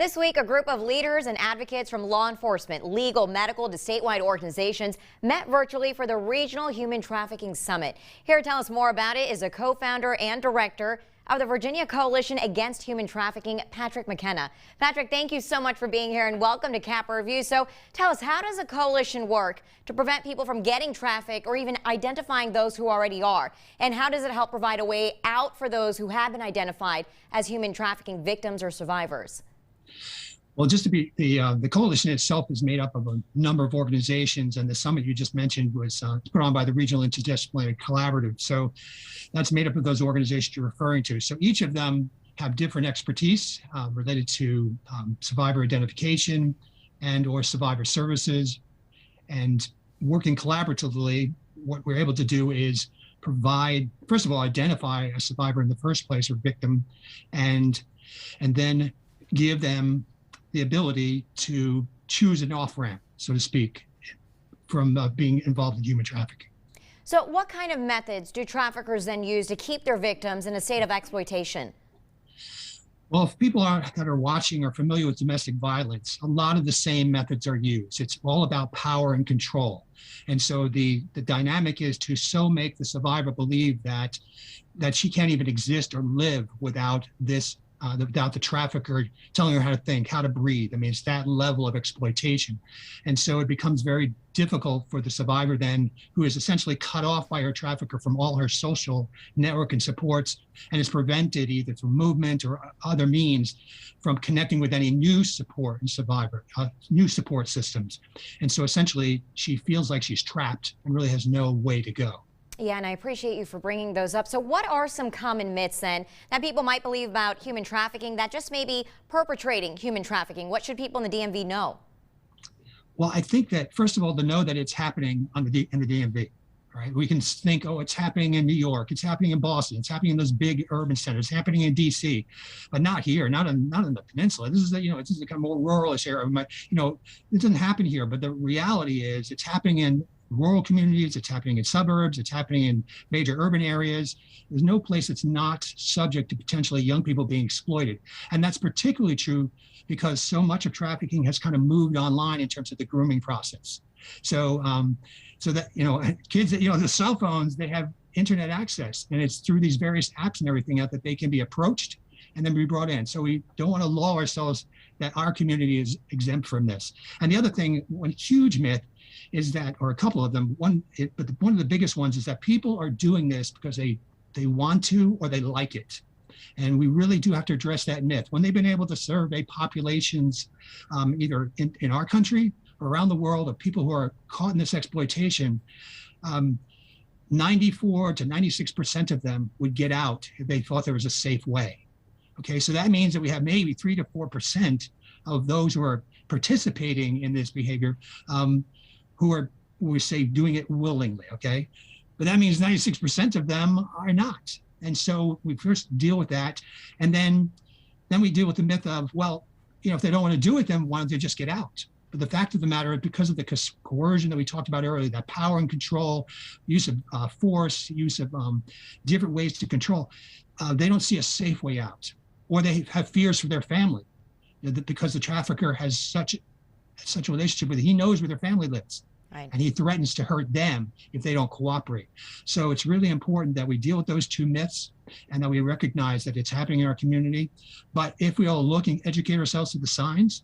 This week, a group of leaders and advocates from law enforcement, legal, medical to statewide organizations met virtually for the Regional Human Trafficking Summit. Here to tell us more about it is a co-founder and director of the Virginia Coalition Against Human Trafficking, Patrick McKenna. Patrick, thank you so much for being here and welcome to Capper Review. So tell us, how does a coalition work to prevent people from getting trafficked or even identifying those who already are? And how does it help provide a way out for those who have been identified as human trafficking victims or survivors? Well, just to be the coalition itself is made up of a number of organizations, and the summit you just mentioned was put on by the Regional Interdisciplinary Collaborative. So that's made up of those organizations you're referring to. So each of them have different expertise related to survivor identification and or survivor services. And working collaboratively, what we're able to do is provide, first of all, identify a survivor in the first place or victim, and then give them the ability to choose an off-ramp, so to speak, from being involved in human trafficking. So what kind of methods do traffickers then use to keep their victims in a state of exploitation? Well, if people that are watching are familiar with domestic violence, a lot of the same methods are used. It's all about power and control. And so the dynamic is to so make the survivor believe that she can't even exist or live without this without the trafficker telling her how to think, how to breathe. I mean, it's that level of exploitation. And so it becomes very difficult for the survivor then, who is essentially cut off by her trafficker from all her social network and supports, and is prevented either through movement or other means from connecting with any new support and survivor, new support systems. And so essentially she feels like she's trapped and really has no way to go. Yeah, and I appreciate you for bringing those up. So what are some common myths then that people might believe about human trafficking that just may be perpetrating human trafficking? What should people in the DMV know? Well, I think that, first of all, to know that it's happening in the DMV, right? We can think, oh, it's happening in New York, it's happening in Boston, it's happening in those big urban centers, it's happening in DC, but not here, not in the peninsula. This is this is a kind of more ruralish area. It doesn't happen here, but the reality is it's happening in rural communities, it's happening in suburbs, it's happening in major urban areas. There's no place that's not subject to potentially young people being exploited. And that's particularly true because so much of trafficking has kind of moved online in terms of the grooming process. So that, kids, the cell phones, they have internet access, and it's through these various apps and everything that they can be approached and then be brought in. So we don't want to lull ourselves that our community is exempt from this. And the other thing, one huge myth is that, or a couple of them, one of the biggest ones is that people are doing this because they want to or they like it. And we really do have to address that myth. When they've been able to survey populations, either in our country or around the world, of people who are caught in this exploitation, 94 to 96% of them would get out if they thought there was a safe way. Okay, so that means that we have maybe 3 to 4% of those who are participating in this behavior who are, we say, doing it willingly, okay? But that means 96% of them are not. And so we first deal with that, and then we deal with the myth of, well, if they don't want to do it, then why don't they just get out? But the fact of the matter is, because of the coercion that we talked about earlier, that power and control, use of force, use of different ways to control, they don't see a safe way out, or they have fears for their family, because the trafficker has such a relationship with it. He knows where their family lives. Right. And he threatens to hurt them if they don't cooperate. So it's really important that we deal with those two myths and that we recognize that it's happening in our community. But if we all look and educate ourselves to the signs,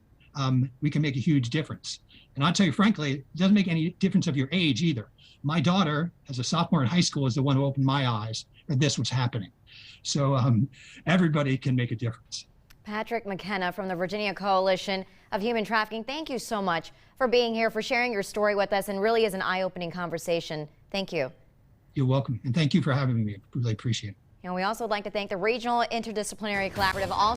we can make a huge difference. And I'll tell you, frankly, it doesn't make any difference of your age either. My daughter, as a sophomore in high school, is the one who opened my eyes that this was happening. So everybody can make a difference. Patrick McKenna from the Virginia Coalition of Human Trafficking, thank you so much for being here, for sharing your story with us, and really is an eye-opening conversation. Thank you. You're welcome, and thank you for having me. I really appreciate it. And we also would like to thank the Regional Interdisciplinary Collaborative.